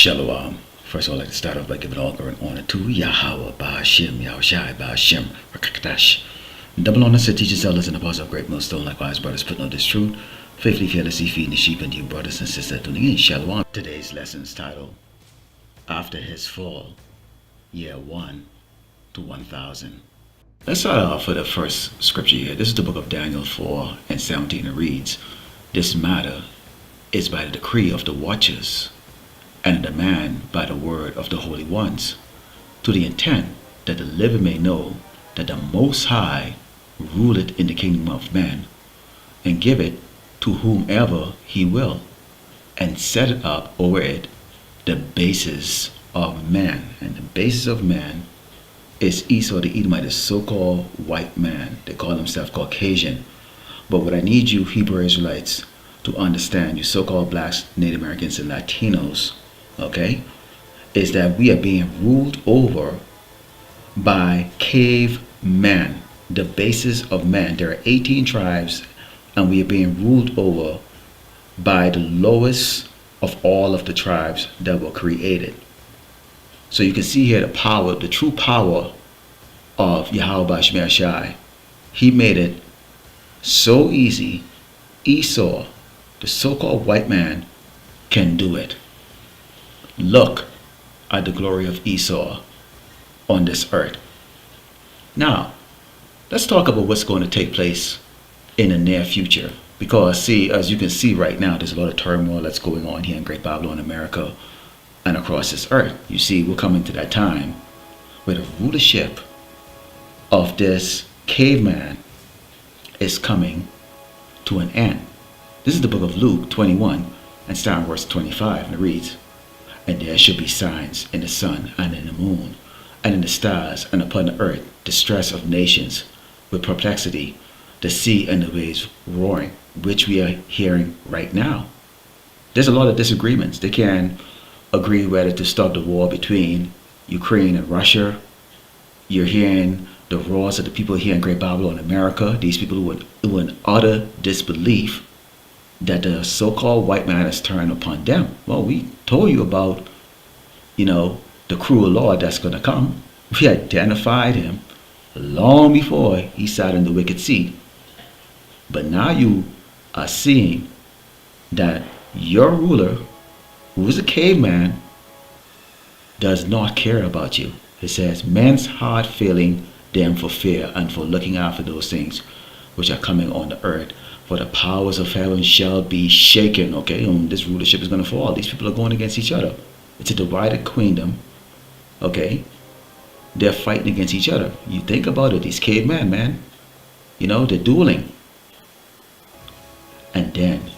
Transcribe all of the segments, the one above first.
Shalom. First of all, I'd like to start off by giving all glory and honor to YAHAWAH, Bahashim, Yahawashi, Bahashim, Rakakadash. Double honor to teachers, elders, and apostles of great millstone, likewise, brothers, putting on this truth, faithfully, fearlessly feeding the sheep, and you brothers and sisters tuning in. Shalom. Today's lesson is titled, After His Fall, Year 1 to 1000. Let's start off with the first scripture here. This is the book of Daniel 4 and 17. It reads, This matter is by the decree of the watchers, and the demand by the word of the holy ones, to the intent that the living may know that the Most High ruleth in the kingdom of men, and give it to whomever he will, and set it up over it the basis of man. And the basis of man is Esau the Edomite, the so-called white man. They call themselves Caucasian. But what I need you Hebrew Israelites to understand, you so-called blacks, Native Americans, and Latinos, okay, is that we are being ruled over by cavemen, the basis of man. There are 18 tribes, and we are being ruled over by the lowest of all of the tribes that were created. So you can see here the power, the true power of YAHAWAH. He made it so easy. Esau, the so-called white man, can do it. Look at the glory of Esau on this earth. Now, let's talk about what's going to take place in the near future. Because, see, as you can see right now, there's a lot of turmoil that's going on here in Great Babylon, America, and across this earth. You see, we're coming to that time where the rulership of this caveman is coming to an end. This is the book of Luke 21 and starting verse 25, and it reads, And there shall be signs in the sun and in the moon and in the stars, and upon the earth distress of nations with perplexity, the sea and the waves roaring, which we are hearing right now. There's a lot of disagreements. They can't agree whether to stop the war between Ukraine and Russia. You're hearing the roars of the people here in Great Babylon, America. These people who were in utter disbelief that the so-called white man has turned upon them. Well, we told you about, the cruel Lord that's going to come. We identified him long before he sat in the wicked seat. But now you are seeing that your ruler, who is a caveman, does not care about you. It says, men's heart failing them for fear and for looking after those things which are coming on the earth. For the powers of heaven shall be shaken. Okay, and this rulership is going to fall. These people are going against each other. It's a divided kingdom. Okay, they're fighting against each other. You think about it, these cavemen, man, they're dueling. And then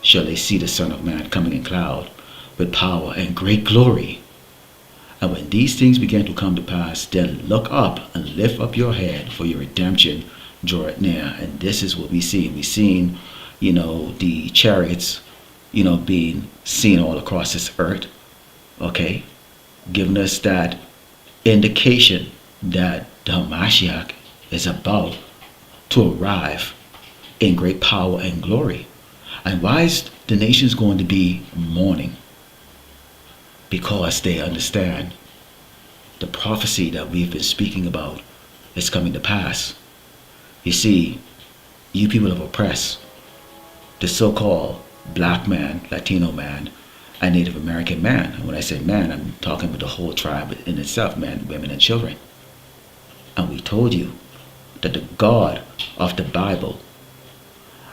shall they see the Son of Man coming in cloud with power and great glory. And when these things begin to come to pass, then look up and lift up your head, for your redemption draweth near. And this is what we see. We've seen, the chariots, being seen all across this earth. Okay, giving us that indication that the Mashiach is about to arrive in great power and glory. And why is the nations going to be mourning? Because they understand the prophecy that we've been speaking about is coming to pass. You see, you people of oppress, the so-called black man, Latino man, and Native American man. And when I say man, I'm talking about the whole tribe in itself, men, women, and children. And we told you that the God of the Bible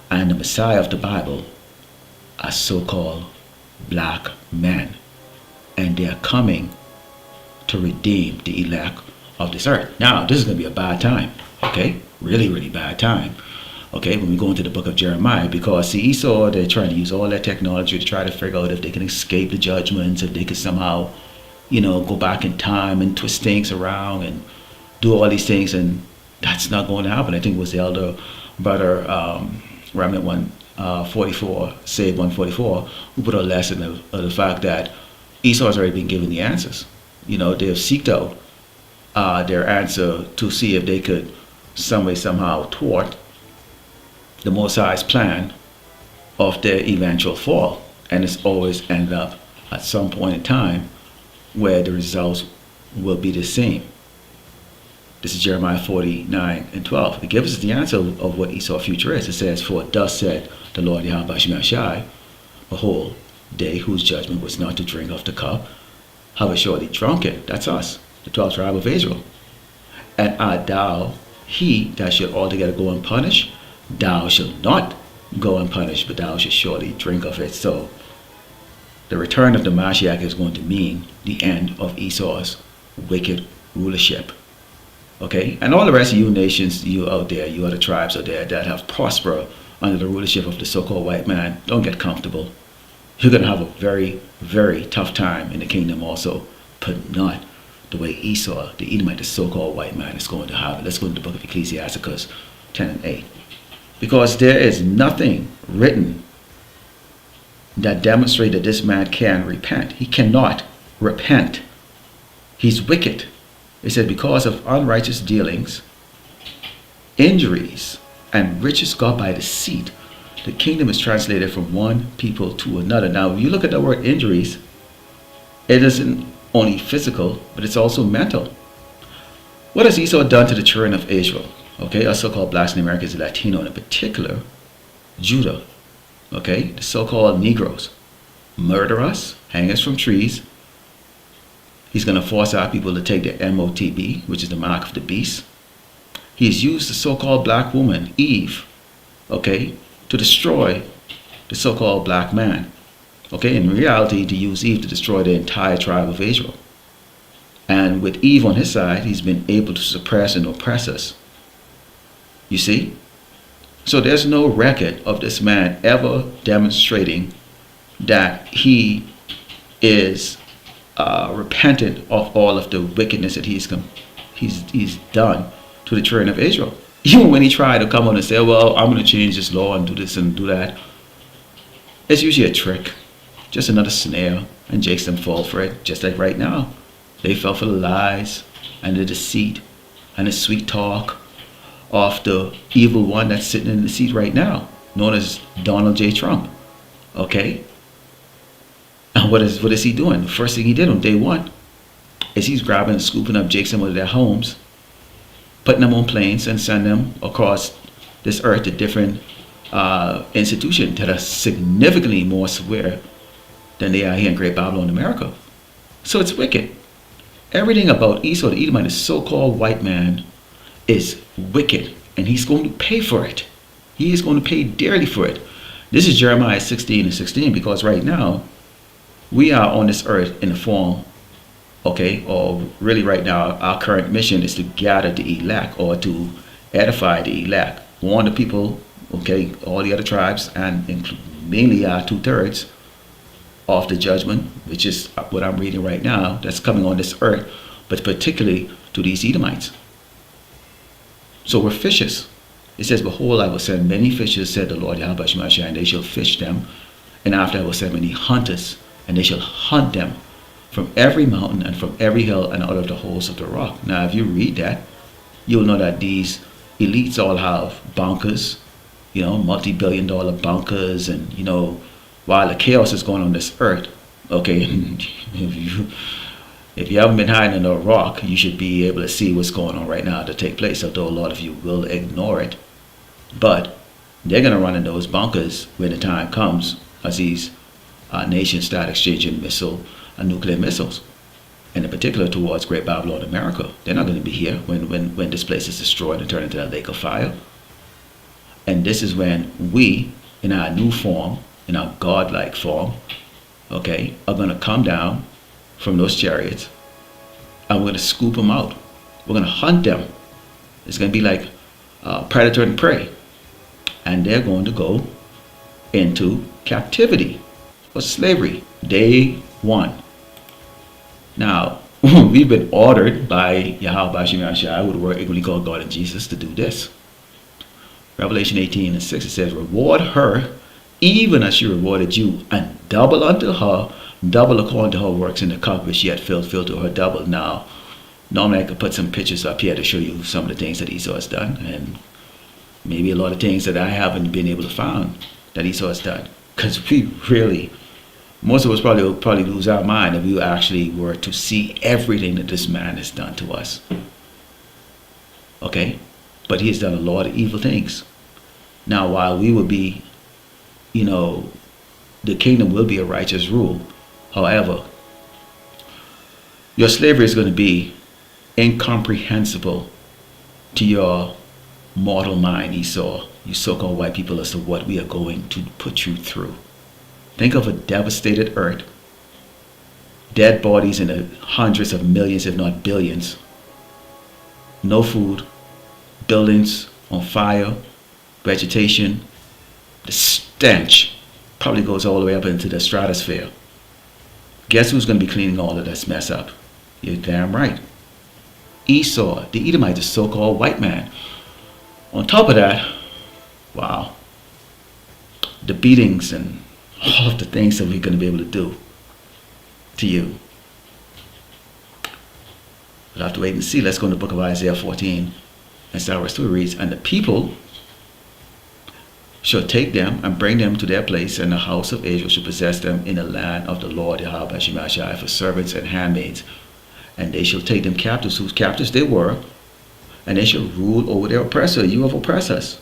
and the Messiah of the Bible are so-called black men. And they are coming to redeem the elect of this earth. Now, this is going to be a bad time. Okay? Really, really bad time. Okay, when we go into the book of Jeremiah, because see, Esau, they're trying to use all that technology to try to figure out if they can escape the judgments, if they can somehow, go back in time and twist things around and do all these things, and that's not going to happen. I think it was the elder brother, Remnant 144, Save 144, who put a lesson of the fact that Esau has already been given the answers. They've seeked out their answer to see if they could some way, somehow thwart the Most High's plan of their eventual fall. And it's always ended up at some point in time where the results will be the same. This is Jeremiah 49:12. It gives us the answer of what Esau's future is. It says, "For thus said the Lord Yahawashi, behold, they whose judgment was not to drink of the cup, have assuredly drunken." That's us, the 12th tribe of Israel. "And art thou he that shall altogether go unpunished? Thou shalt not go unpunished, but thou shalt surely drink of it." So the return of the Mashiach is going to mean the end of Esau's wicked rulership. Okay? And all the rest of you nations, you out there, you other tribes out there that have prospered under the rulership of the so-called white man, don't get comfortable. You're going to have a very, very tough time in the kingdom also, but not the way Esau, the Edomite, the so-called white man, is going to have it. Let's go into the book of Ecclesiasticus 10:8. Because there is nothing written that demonstrates that this man can repent. He cannot repent. He's wicked. It says, because of unrighteous dealings, injuries, and riches got by deceit, the kingdom is translated from one people to another. Now, if you look at the word injuries, it isn't only physical, but it's also mental. What has Esau done to the children of Israel? Okay, us so-called blacks in America, is Latino, and in particular, Judah. Okay, the so-called Negroes. Murder us, hang us from trees. He's going to force our people to take the MOTB, which is the mark of the beast. He's used the so-called black woman, Eve, okay, to destroy the so-called black man. Okay, in reality, to use Eve to destroy the entire tribe of Israel. And with Eve on his side, he's been able to suppress and oppress us. You see? So there's no record of this man ever demonstrating that he is repentant of all of the wickedness that he's done to the children of Israel. Even when he tried to come on and say, well, I'm going to change this law and do this and do that, it's usually a trick, just another snare, and Jakes them fall for it, just like right now. They fell for the lies and the deceit and the sweet talk of the evil one that's sitting in the seat right now, known as Donald J. Trump. Okay? And what is he doing? The first thing he did on day one is he's grabbing and scooping up Jakes out of their homes, putting them on planes and sending them across this earth to different institutions that are significantly more severe than they are here in Great Babylon, America. So it's wicked. Everything about Esau, the Edomite, the so-called white man, is wicked, and he's going to pay for it. He is going to pay dearly for it. This is Jeremiah 16:16, because right now we are on this earth in the form, okay, or really right now our current mission is to gather the elect, or to edify the elect, warn the people, okay, all the other tribes, and mainly our 2/3 of the judgment, which is what I'm reading right now, that's coming on this earth, but particularly to these Edomites. So we're fishers. It says, behold, I will send many fishers, said the Lord Yahawashi, and they shall fish them. And after I will send many hunters, and they shall hunt them from every mountain and from every hill and out of the holes of the rock. Now, if you read that, you'll know that these elites all have bunkers, you know, multi-billion-dollar bunkers, and, you know, while the chaos is going on this earth, okay, if you haven't been hiding in a rock, you should be able to see what's going on right now to take place, although a lot of you will ignore it. But they're going to run in those bunkers when the time comes, as these nations start exchanging nuclear missiles, and in particular towards Great Babylon, America. They're not going to be here when this place is destroyed and turned into a lake of fire. And this is when we, in our new form, in our godlike form, okay, are going to come down from those chariots, and we're going to scoop them out. We're going to hunt them. It's going to be like predator and prey, and they're going to go into captivity or slavery day one. Now, we've been ordered by Yahawashi, who the word equally called God and Jesus, to do this. Revelation 18:6, it says, reward her even as she rewarded you, and double unto her, double according to her works, in the cup which she had filled to her double. Now, normally I could put some pictures up here to show you some of the things that Esau has done, and maybe a lot of things that I haven't been able to find that Esau has done, because we really Most of us probably lose our mind if we actually were to see everything that this man has done to us. Okay? But he has done a lot of evil things. Now, while we will be, the kingdom will be a righteous rule. However, your slavery is going to be incomprehensible to your mortal mind, Esau, you so-called white people, as to what we are going to put you through. Think of a devastated earth, dead bodies in the hundreds of millions, if not billions, no food, buildings on fire, vegetation, the stench probably goes all the way up into the stratosphere. Guess who's going to be cleaning all of this mess up? You're damn right. Esau, the Edomites, the so-called white man. On top of that, wow, the beatings and all of the things that we're going to be able to do to you. We'll have to wait and see. Let's go to the book of Isaiah 14 and start verse 2. It reads, and the people shall take them and bring them to their place, and the house of Israel shall possess them in the land of the Lord YAHAWAH for servants and handmaids. And they shall take them captives, whose captives they were, and they shall rule over their oppressor. You have oppressed us.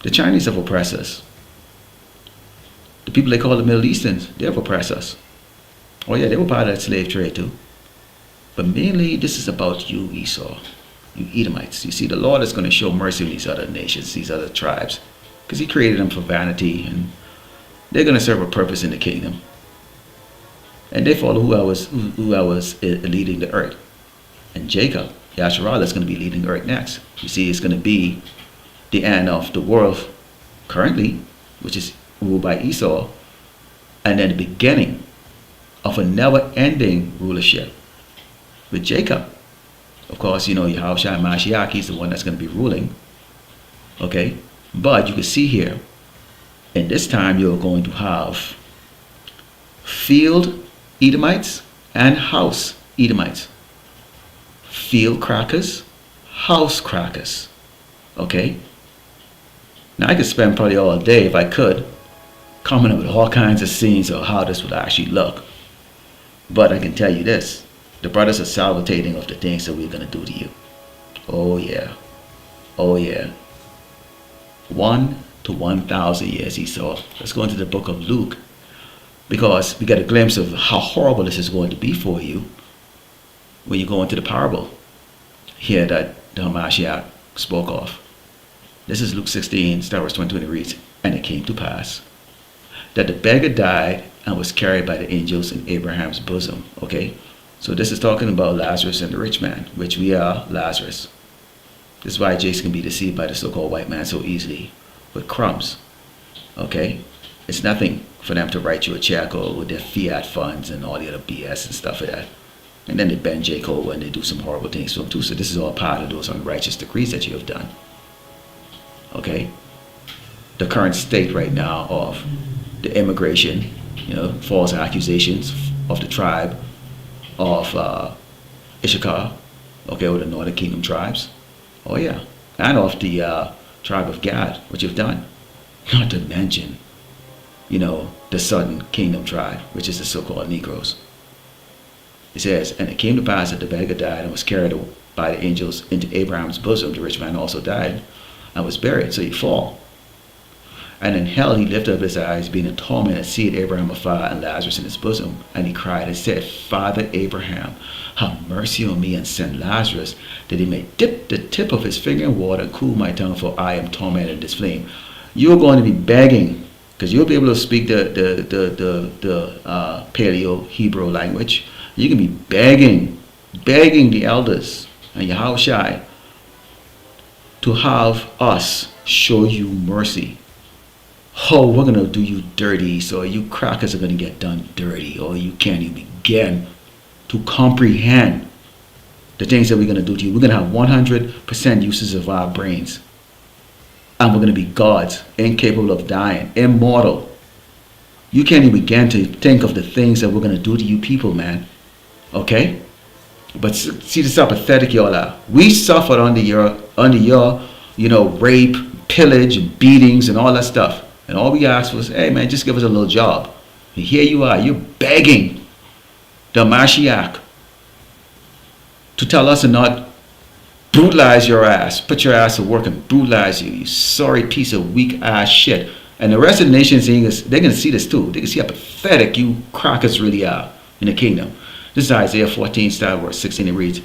The Chinese have oppressed us. The people they call the Middle Easterns, they have oppressed us. Oh yeah, they were part of that slave trade too. But mainly this is about you, Esau, you Edomites. You see, the Lord is going to show mercy on these other nations, these other tribes, because he created them for vanity, and they're going to serve a purpose in the kingdom. And they follow who I was leading the earth. And Jacob, Yasharallah, is going to be leading the earth next. You see, it's going to be the end of the world currently, which is ruled by Esau, and then the beginning of a never-ending rulership with Jacob. Of course, Yahawashi and Mashiach, he's the one that's going to be ruling. Okay? But you can see here, in this time you're going to have field Edomites and house Edomites. Field crackers, house crackers. Okay? Now I could spend probably all day, if I could, coming up with all kinds of scenes of how this would actually look. But I can tell you this, the brothers are salivating of the things that we're going to do to you. Oh yeah. Oh yeah. 1 to 1,000 years, Esau. Let's go into the book of Luke, because we get a glimpse of how horrible this is going to be for you when you go into the parable here that the Hamashiach spoke of. This is Luke 16, start verse 22, and it reads, and it came to pass that the beggar died and was carried by the angels in Abraham's bosom. Okay, so this is talking about Lazarus and the rich man, which we are Lazarus. This is why Jason can be deceived by the so-called white man so easily with crumbs. Okay, it's nothing for them to write you a check or with their fiat funds and all the other BS and stuff like that. And then they bend Jake over and they do some horrible things to him too. So this is all part of those unrighteous decrees that you have done. Okay, the current state right now of the immigration, false accusations of the tribe of Issachar, okay, or the Northern Kingdom tribes. Oh yeah, and of the tribe of Gad, what you've done. Not to mention, the Southern Kingdom tribe, which is the so-called Negroes. It says, and it came to pass that the beggar died and was carried by the angels into Abraham's bosom. The rich man also died and was buried. So he fall. And in hell he lifted up his eyes, being in torment, and seeth Abraham afar and Lazarus in his bosom. And he cried and said, Father Abraham, have mercy on me, and send Lazarus, that he may dip the tip of his finger in water and cool my tongue, for I am tormented in this flame. You're going to be begging, because you'll be able to speak the Paleo Hebrew language. You can be begging the elders and Yahawashi to have us show you mercy. Oh, we're going to do you dirty, so you crackers are going to get done dirty, or you can't even begin to comprehend the things that we're going to do to you. We're going to have 100% uses of our brains. And we're going to be gods, incapable of dying, immortal. You can't even begin to think of the things that we're going to do to you people, man. Okay? But see this how pathetic y'all are. We suffered under your rape, pillage, and beatings, and all that stuff. And all we asked was, hey man, just give us a little job. Here you are, you're begging the Mashiach to tell us to not brutalize your ass, put your ass to work and brutalize you, you sorry piece of weak ass shit. And the rest of the nations, they're going to see this too. They can see how pathetic you crackers really are in the kingdom. This is Isaiah 14, start verse 16. It reads,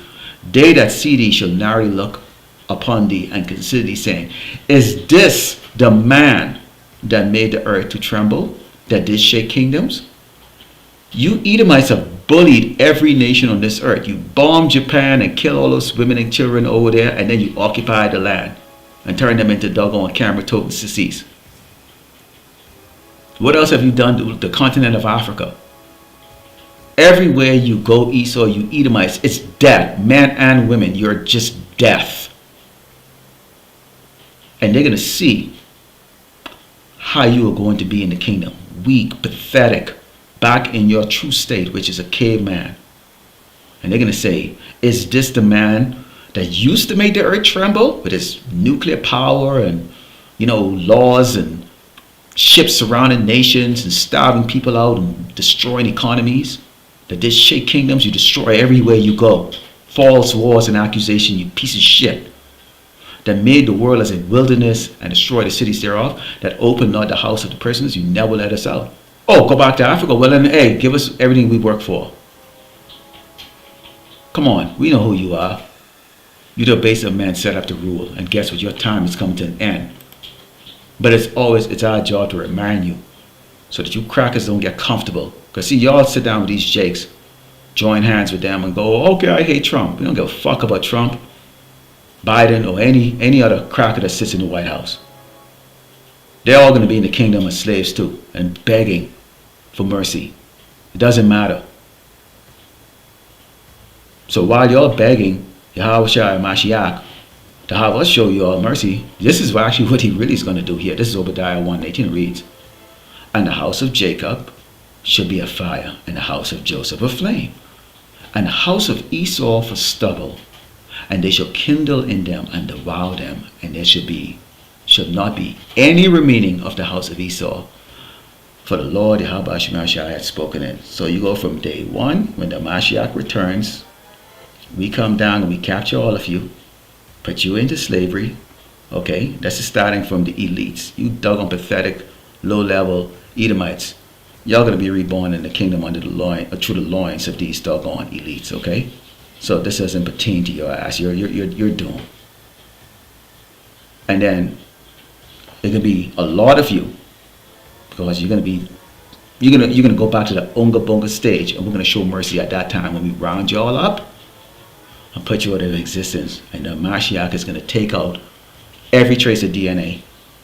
they that see thee shall narrowly look upon thee and consider thee, saying, is this the man that made the earth to tremble, that did shake kingdoms? You Edomites have bullied every nation on this earth. You bombed Japan and killed all those women and children over there, and then you occupied the land and turned them into doggone camera toting sissies. What else have you done to the continent of Africa? Everywhere you go, Esau, you Edomites, it's death. Men and women, you're just death. And they're going to see how you are going to be in the kingdom. Weak, pathetic, back in your true state, which is a caveman. And they're going to say, is this the man that used to make the earth tremble with his nuclear power and, laws and ships surrounding nations and starving people out and destroying economies? That did shake kingdoms, you destroy everywhere you go. False wars and accusation, you piece of shit. That made the world as a wilderness and destroyed the cities thereof. That opened not the house of the prisoners, you never let us out. Oh, go back to Africa. Well then, hey, give us everything we work for. Come on, we know who you are. You're the base of man set up to rule. And guess what? Your time is coming to an end. But it's our job to remind you so that you crackers don't get comfortable. Because see, y'all sit down with these jakes, join hands with them and go, okay, I hate Trump. We don't give a fuck about Trump, Biden, or any other cracker that sits in the White House. They're all going to be in the kingdom as slaves too, and begging for mercy. It doesn't matter. So while you're begging Yahawashi and Mashiach to have us show you all mercy, this is actually what he really is going to do here. This is Obadiah 1:18 reads, and the house of Jacob shall be a fire, and the house of Joseph a flame, and the house of Esau for stubble, and they shall kindle in them and devour them, and there shall not be any remaining of the house of Esau, for the Lord Yahawashi Mashiach had spoken it. So you go from day one, when the Mashiach returns, we come down and we capture all of you, put you into slavery. Okay, that's starting from the elites. You doggone pathetic, low-level Edomites. Y'all gonna be reborn in the kingdom under the loin, through the loins of these doggone elites. Okay, so this doesn't pertain to your ass. You're doomed. And then there's gonna be a lot of you, because you're gonna go back to the unga bunga stage, and we're gonna show mercy at that time when we round y'all up and put you out of existence. And the Mashiach is gonna take out every trace of DNA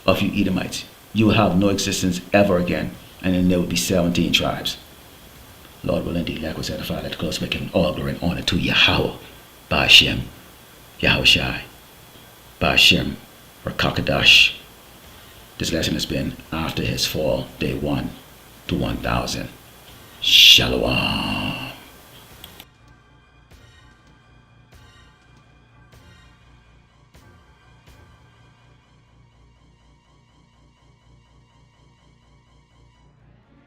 of you Edomites. You will have no existence ever again. And then there will be 17 tribes. Lord will indeed, like we said, the Father, to close, making all glory and honor to Yahawah, Ba'ashem, Yahawashi, Ba'ashem, Rakakadash. This lesson has been after his fall, day 1 to 1000. Shalom.